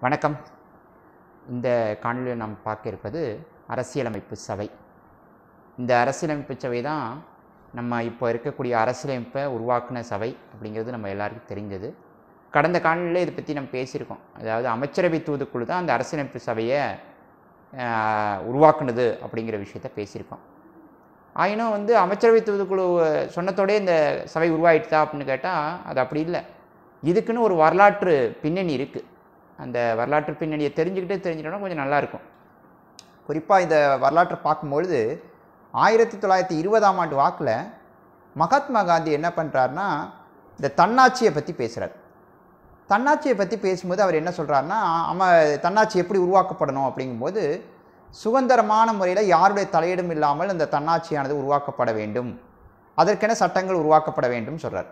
வணக்கம். இந்த காணொளியில் நாம் பார்க்க இருப்பது அரசியலமைப்பு சபை. இந்த அரசியலமைப்பு சபை தான் நம்ம இப்போ இருக்கக்கூடிய அரசியலமைப்பை உருவாக்கின சபை அப்படிங்கிறது நம்ம எல்லாருக்கும் தெரிஞ்சது. கடந்த காணொளியில் இதை பற்றி நம்ம பேசியிருக்கோம். அதாவது அமைச்சரவை தூதுக்குழு தான் அந்த அரசியலமைப்பு சபையை உருவாக்குனது அப்படிங்கிற விஷயத்த பேசியிருக்கோம். ஆயினும் அமைச்சரவை தூதுக்குழு சொன்னதோடே இந்த சபை உருவாயிட்டுதா அப்படின்னு கேட்டால் அது அப்படி இல்லை. இதுக்குன்னு ஒரு வரலாற்று பின்னணி இருக்குது. அந்த வரலாற்று பின்னணியை தெரிஞ்சுக்கிட்டோம்னா கொஞ்சம் நல்லாயிருக்கும். குறிப்பாக இந்த வரலாற்றை பார்க்கும்பொழுது 1920ஆம் ஆண்டு வாக்கில் மகாத்மா காந்தி என்ன பண்ணுறாருனா இந்த தன்னாட்சியை பற்றி பேசுகிறார். தன்னாட்சியை பற்றி பேசும்போது அவர் என்ன சொல்கிறாருன்னா, தன்னாட்சி எப்படி உருவாக்கப்படணும் அப்படிங்கும்போது சுதந்திரமான முறையில் யாருடைய தலையீடும் இல்லாமல் இந்த தன்னாட்சியானது உருவாக்கப்பட வேண்டும், அதற்கென சட்டங்கள் உருவாக்கப்பட வேண்டும் சொல்கிறார்.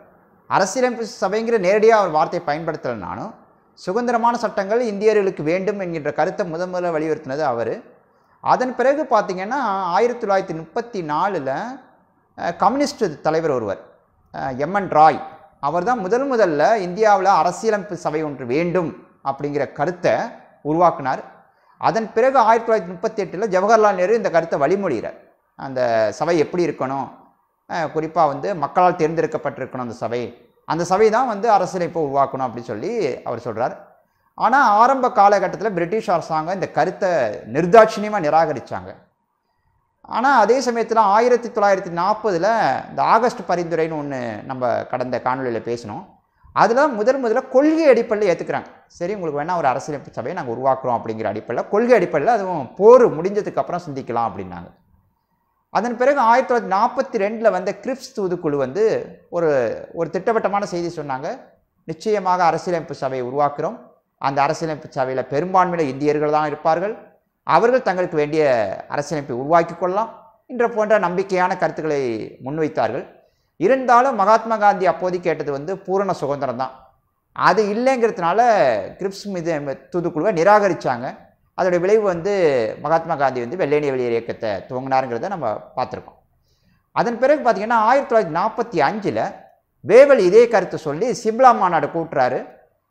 அரசியலமைப்பு சபைங்கிற நேரடியாக அவர் வார்த்தையை பயன்படுத்தலைனாலும் சுதந்திரமான சட்டங்கள் இந்தியர்களுக்கு வேண்டும் என்கின்ற கருத்தை முதல்ல வலியுறுத்தினது அவர். அதன் பிறகு பார்த்திங்கன்னா 1934 கம்யூனிஸ்ட் தலைவர் ஒருவர் எம்என் ராய் அவர் தான் முதல்ல இந்தியாவில் அரசியலமைப்பு சபை ஒன்று வேண்டும் அப்படிங்கிற கருத்தை உருவாக்கினார். அதன் பிறகு 1938 ஜவஹர்லால் நேரு இந்த கருத்தை வழிமொழிகிறார். அந்த சபை எப்படி இருக்கணும், குறிப்பாக மக்களால் தேர்ந்தெடுக்கப்பட்டிருக்கணும் அந்த சபை தான் அரசியலமைப்பை உருவாக்கணும் அப்படின்னு சொல்லி அவர் சொல்கிறார். ஆனால் ஆரம்ப காலகட்டத்தில் பிரிட்டிஷ் அரசாங்கம் இந்த கருத்தை நிர்தாட்சியமாக நிராகரித்தாங்க. ஆனால் அதே சமயத்தில் 1940 இந்த ஆகஸ்ட் பரிந்துரைன்னு ஒன்று நம்ம கடந்த காணொலியில் பேசினோம். அதில் முதல்ல கொள்கை அடிப்படையில் ஏற்றுக்கிறாங்க. சரி, உங்களுக்கு வேணால் ஒரு அரசியலமைப்பு சபையை நாங்கள் உருவாக்குறோம் அப்படிங்கிற அடிப்படையில், கொள்கை அடிப்படையில் அதுவும் போர் முடிஞ்சதுக்கப்புறம் சிந்திக்கலாம் அப்படின்னாங்க. அதன் பிறகு 1942 வந்த கிரிப்ஸ் தூதுக்குழு ஒரு திட்டவட்டமான செய்தி சொன்னாங்க. நிச்சயமாக அரசியலமைப்பு சபையை உருவாக்குறோம், அந்த அரசியலமைப்பு சபையில் பெரும்பான்மையில் இந்தியர்கள் தான் இருப்பார்கள், அவர்கள் தங்களுக்கு வேண்டிய அரசியலமைப்பை உருவாக்கி கொள்ளலாம் என்ற போன்ற நம்பிக்கையான கருத்துக்களை முன்வைத்தார்கள். இருந்தாலும் மகாத்மா காந்தி அப்போது கேட்டது பூரண சுதந்திரம் தான். அது இல்லைங்கிறதுனால கிரிப்ஸ் தூதுக்குழுவை நிராகரித்தாங்க. அதோடைய விளைவு மகாத்மா காந்தி வெள்ளையனே வெளியேறு இயக்கத்தை துவங்கினாருங்கிறத நம்ம பார்த்துருக்கோம். அதன் பிறகு பார்த்திங்கன்னா 1945 வேவல் இதே கருத்தை சொல்லி சிம்லா மாநாடு கூட்டுறாரு.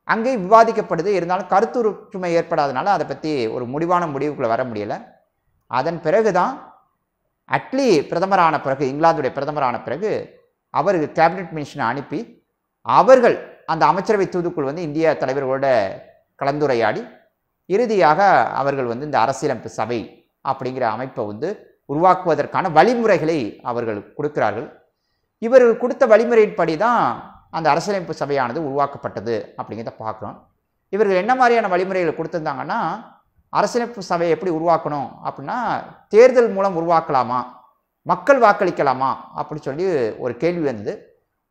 அங்கேயும் விவாதிக்கப்படுது. இருந்தாலும் கருத்துருற்றுமை ஏற்படாதனால அதை பற்றி ஒரு முடிவான முடிவுக்குள்ளே வர முடியலை. அதன் பிறகு தான் அட்லி பிரதமரான பிறகு, இங்கிலாந்துடைய பிரதமரான பிறகு அவர் கேபினட் மினிஸ்டரை அனுப்பி அவர்கள் அந்த அமைச்சரவை தூதுக்குழு இந்திய தலைவர்களோட கலந்துரையாடி இறுதியாக அவர்கள் இந்த அரசியலமைப்பு சபை அப்படிங்கிற அமைப்பை உருவாக்குவதற்கான வழிமுறைகளை அவர்கள் கொடுக்கிறார்கள். இவர்கள் கொடுத்த வழிமுறையின்படி தான் அந்த அரசியலமைப்பு சபையானது உருவாக்கப்பட்டது அப்படிங்கிறத பார்க்குறோம். இவர்கள் என்ன மாதிரியான வழிமுறைகளை கொடுத்துருந்தாங்கன்னா, அரசியலமைப்பு சபையை எப்படி உருவாக்கணும் அப்படின்னா, தேர்தல் மூலம் உருவாக்கலாமா, மக்கள் வாக்களிக்கலாமா அப்படி சொல்லி ஒரு கேள்வி வந்தது.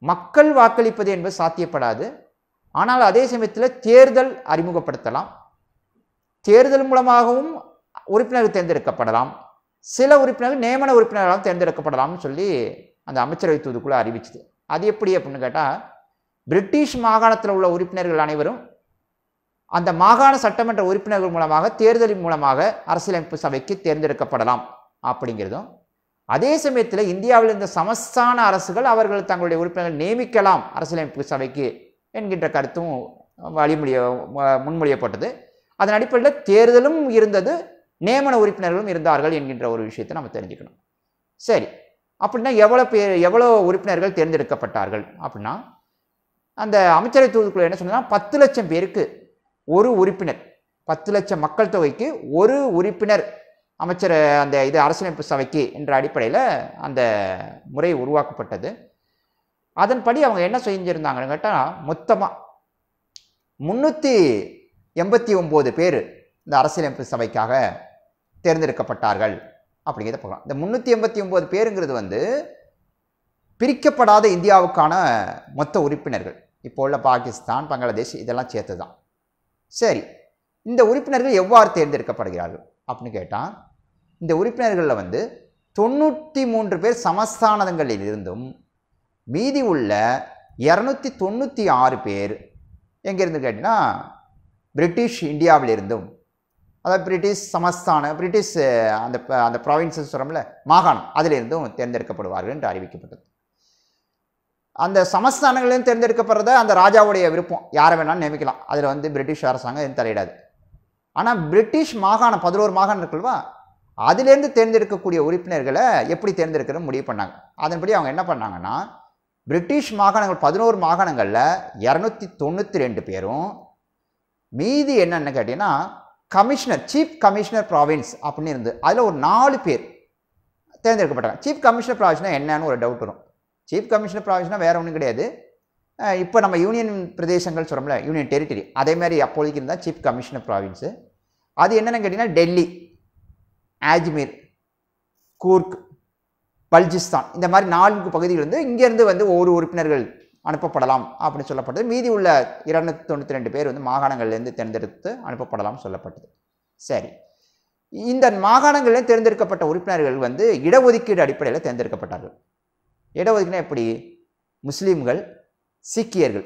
மக்கள் வாக்களிப்பது என்பது சாத்தியப்படாது. ஆனால் அதே சமயத்தில் தேர்தல் அறிமுகப்படுத்தலாம், தேர்தல் மூலமாகவும் உறுப்பினர்கள் தேர்ந்தெடுக்கப்படலாம், சில உறுப்பினர்கள் நியமன உறுப்பினர்களாக தேர்ந்தெடுக்கப்படலாம்னு சொல்லி அந்த அமைச்சரவை தூதுக்குழு அறிவிச்சது. அது எப்படி அப்படின்னு கேட்டால், பிரிட்டிஷ் மாகாணத்தில் உள்ள உறுப்பினர்கள் அனைவரும் அந்த மாகாண சட்டமன்ற உறுப்பினர்கள் மூலமாக தேர்தலின் மூலமாக அரசியலமைப்பு சபைக்கு தேர்ந்தெடுக்கப்படலாம் அப்படிங்கிறதும், அதே சமயத்தில் இந்தியாவில் இருந்த சமஸ்தான அரசுகள் அவர்கள் தங்களுடைய உறுப்பினர்கள் நியமிக்கலாம் அரசியலமைப்பு சபைக்கு என்கின்ற கருத்தும் முன்மொழியப்பட்டது. அதன் அடிப்படையில் தேர்தலும் இருந்தது, நியமன உறுப்பினர்களும் இருந்தார்கள் என்கின்ற ஒரு விஷயத்தை நம்ம தெரிஞ்சுக்கணும். சரி, அப்படின்னா எவ்வளோ உறுப்பினர்கள் தேர்ந்தெடுக்கப்பட்டார்கள் அப்படின்னா, அந்த அமைச்சரவை தூதுக்குழு என்ன சொன்னால் 10 லட்சம் பேருக்கு ஒரு உறுப்பினர், 10 லட்சம் மக்கள் தொகைக்கு ஒரு உறுப்பினர் அமைச்சர் அந்த அரசியலமைப்பு சபைக்கு என்ற அடிப்படையில் அந்த முறை உருவாக்கப்பட்டது. அதன்படி அவங்க என்ன செஞ்சுருந்தாங்கன்னு கேட்டால், மொத்தமாக 389 பேர் இந்த அரசியலமைப்பு சபைக்காக தேர்ந்தெடுக்கப்பட்டார்கள் அப்படிங்கிறத பார்க்கலாம். இந்த 389 பேருங்கிறது பிரிக்கப்படாத இந்தியாவுக்கான மொத்த உறுப்பினர்கள், இப்போ உள்ள பாகிஸ்தான், பங்களாதேஷ் இதெல்லாம் சேர்த்து தான். சரி, இந்த உறுப்பினர்கள் எவ்வாறு தேர்ந்தெடுக்கப்படுகிறார்கள் அப்படின்னு கேட்டால், இந்த உறுப்பினர்களில் 93 பேர் சமஸ்தானங்களில் இருந்தும் மீதி உள்ள 296 பேர் எங்கேருந்து கேட்டிங்கன்னா பிரிட்டிஷ் இந்தியாவில் இருந்தும், அதாவது பிரிட்டிஷ் சமஸ்தான, பிரிட்டிஷ் அந்த ப்ராவின்ஸஸ் சொல்கிறோம்ல, மாகாணம், அதிலிருந்தும் தேர்ந்தெடுக்கப்படுவார்கள் என்று அறிவிக்கப்பட்டது. அந்த சமஸ்தானங்களிலும் தேர்ந்தெடுக்கப்படுறத அந்த ராஜாவுடைய விருப்பம், யாரை வேணாலும் நியமிக்கலாம். அதில் பிரிட்டிஷ் அரசாங்கம் எதுவும் தலையிடாது. ஆனால் பிரிட்டிஷ் மாகாணம் 11 மாகாணம் இருக்குல்வா, அதிலேருந்து தேர்ந்தெடுக்கக்கூடிய உறுப்பினர்களை எப்படி தேர்ந்தெடுக்கிறன்னு முடிவு பண்ணாங்க. அதன்படி அவங்க என்ன பண்ணாங்கன்னா, பிரிட்டிஷ் மாகாணங்கள் 11 மாகாணங்களில் 292 பேரும், மீதி என்னென்னு கேட்டிங்கன்னா கமிஷனர், சீஃப் கமிஷனர் ப்ராவின்ஸ் அப்படின்னு இருந்து அதில் ஒரு 4 பேர் தேர்ந்தெடுக்கப்பட்டாங்க. சீஃப் கமிஷனர் ப்ராவின்ஸ்னால் என்னன்னு ஒரு டவுட் வரும். சீஃப் கமிஷனர் ப்ராவின்ஸ்னால் வேறு ஒன்றும் கிடையாது. இப்போ நம்ம யூனியன் பிரதேசங்கள் சொல்கிறோம்ல, யூனியன் டெரிட்டரி, அதே மாதிரி அப்போதைக்கு இருந்தால் சீஃப் கமிஷனர் ப்ராவின்ஸு. அது என்னென்னு கேட்டிங்கன்னா டெல்லி, ஆஜ்மீர், கூர்க், பல்ஜிஸ்தான், இந்த மாதிரி 4 பகுதிகள் வந்து இங்கேருந்து வந்து ஒவ்வொரு உறுப்பினர்கள் அனுப்பப்படலாம் அப்படின்னு சொல்லப்பட்டது. மீதி உள்ள 292 பேர் வந்து மாகாணங்கள்லேருந்து தேர்ந்தெடுத்து அனுப்பப்படலாம் சொல்லப்பட்டது. சரி, இந்த மாகாணங்களில் தேர்ந்தெடுக்கப்பட்ட உறுப்பினர்கள் வந்து இடஒதுக்கீடு அடிப்படையில் தேர்ந்தெடுக்கப்பட்டார்கள். இடஒதுக்கீடு எப்படி? முஸ்லீம்கள், சீக்கியர்கள்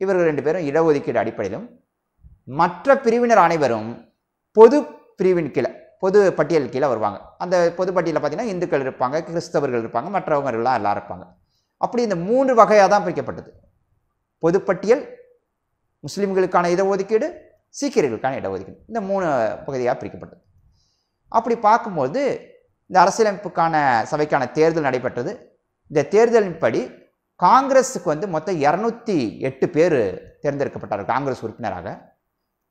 இவர்கள் 2 பேரும் இடஒதுக்கீடு அடிப்படையிலும், மற்ற பிரிவினர் அனைவரும் பொது பிரிவின் கீழே, பொது பட்டியல் கீழே வருவாங்க. அந்த பொது பட்டியலில் பார்த்தீங்கன்னா இந்துக்கள் இருப்பாங்க, கிறிஸ்தவர்கள் இருப்பாங்க, மற்றவங்கலாம் எல்லாம் இருப்பாங்க. அப்படி இந்த 3 வகையாக தான் பிரிக்கப்பட்டது. பொதுப்பட்டியல், முஸ்லீம்களுக்கான இடஒதுக்கீடு, சீக்கியர்களுக்கான இடஒதுக்கீடு, இந்த 3 பகுதியாக பிரிக்கப்பட்டது. அப்படி பார்க்கும்போது இந்த அரசியலமைப்புக்கான சபைக்கான தேர்தல் நடைபெற்றது. இந்த தேர்தலின்படி காங்கிரஸுக்கு வந்து மொத்தம் 208 பேர் தேர்ந்தெடுக்கப்பட்டார்கள் காங்கிரஸ் உறுப்பினராக.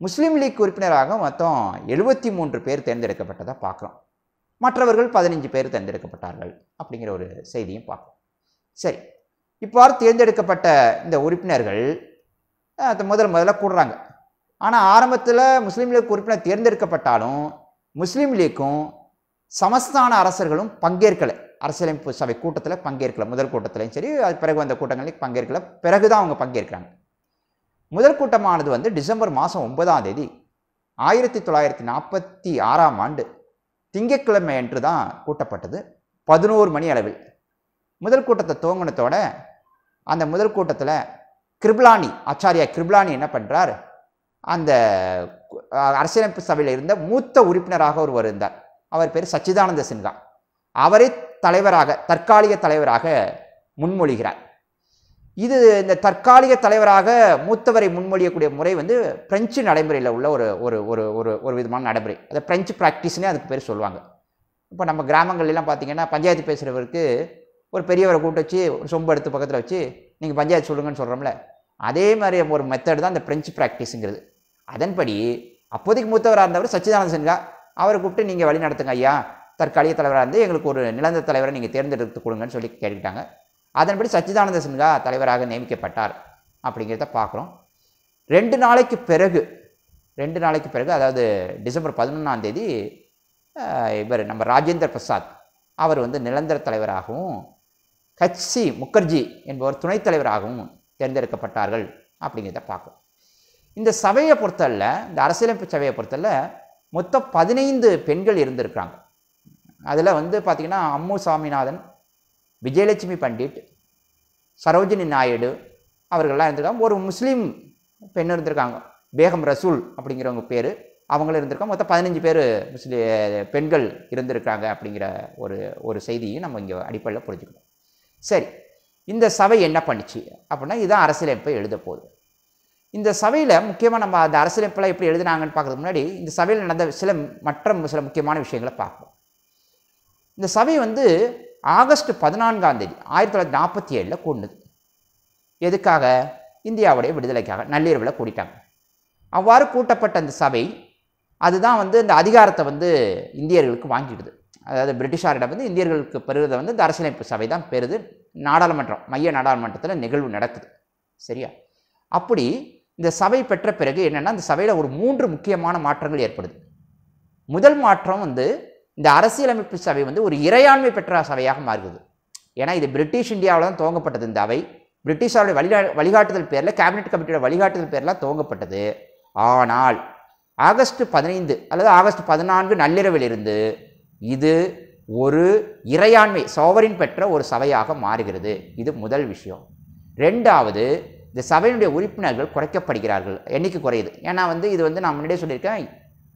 முஸ்லீம் லீக் உறுப்பினராக மொத்தம் 73 பேர் தேர்ந்தெடுக்கப்பட்டதை பார்க்குறோம். மற்றவர்கள் 15 பேர் தேர்ந்தெடுக்கப்பட்டார்கள் அப்படிங்கிற ஒரு செய்தியும் பார்க்குறோம். சரி, இவ்வாறு தேர்ந்தெடுக்கப்பட்ட இந்த உறுப்பினர்கள் முதல்ல கூடுறாங்க. ஆனால் ஆரம்பத்தில் முஸ்லீம் லீக் உறுப்பினர் தேர்ந்தெடுக்கப்பட்டாலும் முஸ்லீம் லீக்கும் சமஸ்தான அரசர்களும் பங்கேற்கலை. அரசியலமைப்பு சபை கூட்டத்தில் பங்கேற்கலை. முதல் கூட்டத்திலையும் சரி, அது பிறகு வந்த கூட்டங்களையும் பங்கேற்கலை. பிறகுதான் அவங்க பங்கேற்கிறாங்க. முதல் கூட்டமானது வந்து டிசம்பர் மாதம் 9ஆம் தேதி 1946ஆம் ஆண்டு திங்கட்கிழமை அன்று தான் கூட்டப்பட்டது. 11 மணி அளவில் முதல் கூட்டத்தை துவங்கினத்தோட அந்த முதல் கூட்டத்தில் கிருப்லானி, ஆச்சாரியா கிருப்லானி என்ன பண்ணுறார், அந்த அரசியலமைப்பு சபையில் இருந்த மூத்த உறுப்பினராக ஒருவர் இருந்தார். அவர் பேர் சச்சிதானந்த சின்ஹா. அவரை தலைவராக, தற்காலிக தலைவராக முன்மொழிகிறார். இது இந்த தற்காலிக தலைவராக மூத்தவரை முன்மொழியக்கூடிய முறை வந்து பிரெஞ்சு நடைமுறையில் உள்ள ஒரு ஒரு ஒரு ஒரு ஒரு விதமான நடைமுறை. அதை பிரெஞ்சு ப்ராக்டிஸ்னே அதுக்கு பேர் சொல்லுவாங்க. இப்போ நம்ம கிராமங்கள்லாம் பார்த்தீங்கன்னா பஞ்சாயத்து பேசுகிறவருக்கு ஒரு பெரியவரை கூட்ட வச்சு ஒரு சொம்பு எடுத்து பக்கத்தில் வச்சு நீங்கள் பஞ்சாயத்து சொல்லுங்கன்னு சொல்கிறோம்ல, அதே மாதிரி ஒரு மெத்தட் தான் இந்த பிரெஞ்சு ப்ராக்டிஸுங்கிறது. அதன்படி அப்போதைக்கு மூத்தவராக இருந்தவர் சச்சிதானந்த சின்ஹா, அவரை கூப்பிட்டு நீங்கள் வழி நடத்துங்க ஐயா, தற்காலிக தலைவராக இருந்து எங்களுக்கு ஒரு நிலந்த தலைவரை நீங்கள் தேர்ந்தெடுத்து கொடுங்கன்னு சொல்லி கேட்டுக்கிட்டாங்க. அதன்படி சச்சிதானந்த சின்ஹா தலைவராக நியமிக்கப்பட்டார் அப்படிங்கிறத பார்க்குறோம். 2 நாளைக்கு பிறகு அதாவது டிசம்பர் 11ஆம் தேதி இவர் நம்ம ராஜேந்திர பிரசாத் அவர் வந்து நிரந்தர தலைவராகவும் ஹச்சி முகர்ஜி என்பவர் துணைத் தலைவராகவும் தேர்ந்தெடுக்கப்பட்டார்கள் அப்படிங்கிறத பார்க்கும். இந்த சபையை பொறுத்தவரை, இந்த அரசியலமைப்பு சபையை பொறுத்தவரை மொத்தம் 15 பெண்கள் இருந்திருக்கிறாங்க. அதில் வந்து பார்த்திங்கன்னா அம்மு சாமிநாதன், விஜயலட்சுமி பண்டிட், சரோஜினி நாயுடு அவர்கள்லாம் இருந்திருக்காங்க. ஒரு முஸ்லீம் பெண் இருந்திருக்காங்க, பேகம் ரசூல் அப்படிங்கிறவங்க பேர், அவங்களும் இருந்திருக்காங்க. மொத்தம் 15 பேர் பெண்கள் இருந்திருக்காங்க அப்படிங்கிற ஒரு செய்தியை நம்ம இங்கே அடிப்படையில் புரிஞ்சுக்கணும். சரி, இந்த சபை என்ன பண்ணிச்சு அப்படின்னா, இதுதான் அரசியலமைப்பை எழுத போகுது. இந்த சபையில் முக்கியமாக நம்ம அந்த அரசியலமைப்பெல்லாம் எப்படி எழுதினாங்கன்னு பார்க்கறதுக்கு முன்னாடி இந்த சபையில் நடந்த சில முக்கியமான விஷயங்களை பார்ப்போம். இந்த சபை வந்து ஆகஸ்ட் 14ஆம் தேதி 1947 கூடுனது. எதுக்காக? இந்தியாவுடைய விடுதலைக்காக நள்ளிரவில் கூட்டிட்டாங்க. அவ்வாறு கூட்டப்பட்ட அந்த சபை அதுதான் வந்து இந்த அதிகாரத்தை வந்து இந்தியர்களுக்கு வாங்கிடுது. அதாவது பிரிட்டிஷாரிடம் வந்து இந்தியர்களுக்கு பெறுவதை வந்து இந்த அரசியலமைப்பு சபை தான் பெறுது. நாடாளுமன்றம், மைய நாடாளுமன்றத்தில் நிகழ்வு நடக்குது. சரியா? அப்படி இந்த சபை பெற்ற பிறகு என்னென்னா, இந்த சபையில் ஒரு 3 முக்கியமான மாற்றங்கள் ஏற்படுது. முதல் மாற்றம் வந்து இந்த அரசியலமைப்பு சபை வந்து ஒரு இறையாண்மை பெற்ற சபையாக மாறுகிறது. ஏன்னா இது பிரிட்டிஷ் இந்தியாவில் தான் துவங்கப்பட்டது. இந்த அவை பிரிட்டிஷாருடைய வழிகாட்டுதல் பேரில், கேபினெட் கமிட்டியோட வழிகாட்டுதல் பேரில் துவங்கப்பட்டது. ஆனால் ஆகஸ்ட் 15 அல்லது ஆகஸ்ட் 14 நள்ளிரவிலிருந்து இது ஒரு இறையாண்மை சோவரின் பெற்ற ஒரு சபையாக மாறுகிறது. இது முதல் விஷயம். ரெண்டாவது, இந்த சபையினுடைய உறுப்பினர்கள் குறைக்கப்படுகிறார்கள், எண்ணிக்கை குறையுது. ஏன்னா வந்து இது வந்து நான் முன்னாடியே சொல்லியிருக்கேன்,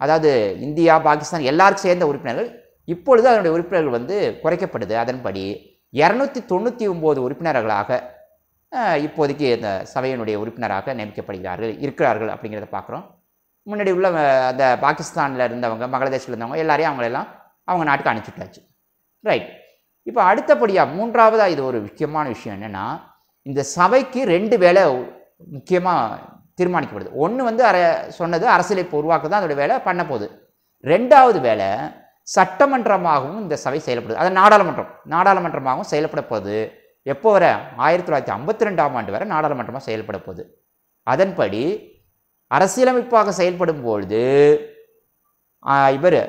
அதாவது இந்தியா, பாகிஸ்தான் எல்லாருக்கும் சேர்ந்த உறுப்பினர்கள். இப்பொழுது அதனுடைய உறுப்பினர்கள் வந்து குறைக்கப்படுது. அதன்படி 299 உறுப்பினர்களாக இப்போதைக்கு இந்த சபையினுடைய உறுப்பினராக நியமிக்கப்படுகிறார்கள் இருக்கிறார்கள் அப்படிங்கிறத பார்க்குறோம். முன்னாடி உள்ள அந்த பாகிஸ்தானில் இருந்தவங்க, பங்களாதேஷில் இருந்தவங்க எல்லாரையும் அவங்களெல்லாம் அவங்க நாட்டுக்கு அனுப்பிச்சுட்டாச்சு. ரைட். இப்போ அடுத்தபடியாக மூன்றாவதாக இது ஒரு முக்கியமான விஷயம் என்னென்னா, இந்த சபைக்கு 2 வேலை முக்கியமாக தீர்மானிக்கப்படுது. ஒன்று வந்து சொன்னது அரசியலமைப்பு உருவாக்க தான் அதோட வேலை பண்ண போகுது. 2வது வேலை சட்டமன்றமாகவும் இந்த சபை செயல்படுது. அது நாடாளுமன்றமாகவும் செயல்பட போகுது. எப்போ வர 1952ஆம் ஆண்டு வரை நாடாளுமன்றமாக செயல்பட போகுது. அதன்படி அரசியலமைப்பாக செயல்படும் பொழுது இவர்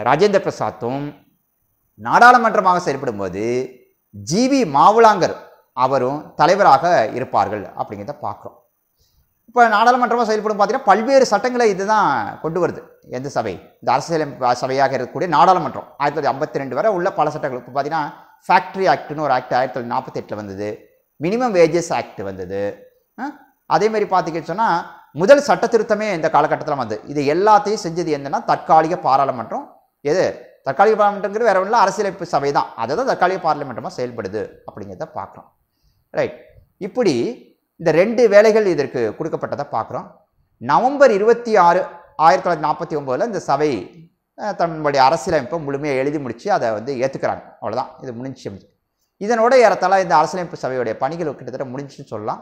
ராஜேந்திர பிரசாத்தும், நாடாளுமன்றமாக செயல்படும் போது ஜிவி மாவுலாங்கர் அவரும் தலைவராக இருப்பார்கள் அப்படிங்கிறத பார்க்குறோம். இப்போ நாடாளுமன்றமாக செயல்படும் பார்த்தீங்கன்னா பல்வேறு சட்டங்களை இதுதான் கொண்டு வருது. எந்த சபை? இந்த அரசியலமைப்பு சபையாக இருக்கக்கூடிய நாடாளுமன்றம் 1952 வரை உள்ள பல சட்டங்கள். இப்போ பார்த்தீங்கன்னா ஃபேக்ட்ரி ஆக்ட்னு ஒரு ஆக்ட் 1948 வந்தது. மினிமம் வேஜஸ் ஆக்ட் வந்தது. அதேமாதிரி பார்த்திங்கன்னு சொன்னால் முதல் சட்ட திருத்தமே இந்த காலகட்டத்தில் வந்தது. இது எல்லாத்தையும் செஞ்சது என்னன்னா தற்காலிக பாராளுமன்றம். எது தற்காலிக பாராளுமன்றங்கிறது வேற ஒன்றும் அரசியலமைப்பு சபை தான். அதை தான் தற்காலிக பாராளுமன்றமாக செயல்படுது அப்படிங்கிறத பார்க்குறோம். ரைட். இப்படி இந்த 2 வேலைகள் இதற்கு கொடுக்கப்பட்டதை பார்க்குறோம். நவம்பர் 26, 1949 இந்த சபை தன்னுடைய அரசியலமைப்பை முழுமையாக எழுதி முடித்து அதை வந்து ஏற்றுக்கிறாங்க. அவ்வளோதான், இது முடிஞ்சு. இதனோட ஏறத்தாழ இந்த அரசியலமைப்பு சபையுடைய பணிகள் கிட்டத்தட்ட முடிஞ்சுன்னு சொல்லலாம்.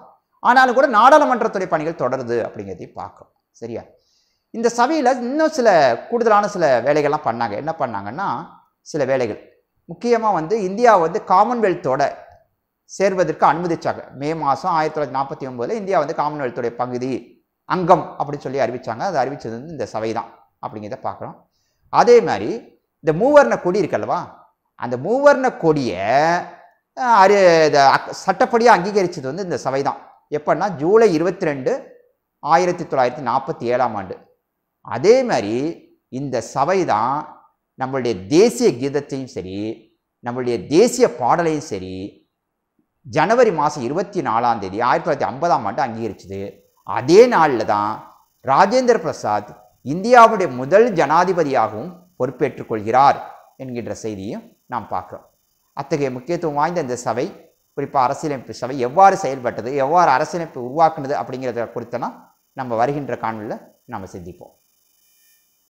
ஆனாலும் கூட நாடாளுமன்றத்துடைய பணிகள் தொடருது அப்படிங்கிறதையும் பார்க்குறோம். சரியா? இந்த சபையில் இன்னும் சில கூடுதலான சில வேலைகள்லாம் பண்ணாங்க. என்ன பண்ணாங்கன்னா, சில வேலைகள் முக்கியமாக வந்து இந்தியா வந்து காமன்வெல்த்தோட சேர்வதற்கு அனுமதிச்சாங்க. மே மாதம் 1949 இந்தியா வந்து காமன்வெல்த்துடைய பகுதி அங்கம் அப்படின்னு சொல்லி அறிவித்தாங்க. அது அறிவித்தது வந்து இந்த சபை தான் அப்படிங்கிறத பார்க்குறோம். அதே மாதிரி இந்த மூவர்ண கொடி இருக்கல்லவா, அந்த மூவர்ண கொடியை சட்டப்படியாக அங்கீகரித்தது வந்து இந்த சபை தான். எப்போன்னா ஜூலை 22, 1947ஆம் ஆண்டு. அதே மாதிரி இந்த சபை தான் நம்மளுடைய தேசிய கீதத்தையும் சரி, நம்மளுடைய தேசிய பாடலையும் சரி ஜனவரி மாதம் 24ஆம் தேதி 1950ஆம் ஆண்டு அங்கீகரிச்சது. அதே நாளில் தான் ராஜேந்திர பிரசாத் இந்தியாவுடைய முதல் ஜனாதிபதியாகவும் பொறுப்பேற்றுக் கொள்கிறார் என்கின்ற செய்தியும் நாம் பார்க்குறோம். அத்தகைய முக்கியத்துவம் வாய்ந்த இந்த சபை, குறிப்பாக அரசியலமைப்பு சபை எவ்வாறு செயல்பட்டது, எவ்வாறு அரசியலமைப்பு உருவாக்குனது அப்படிங்கிறத குறித்தனா நம்ம வருகின்ற காணொளியில் நாம் சிந்திப்போம்.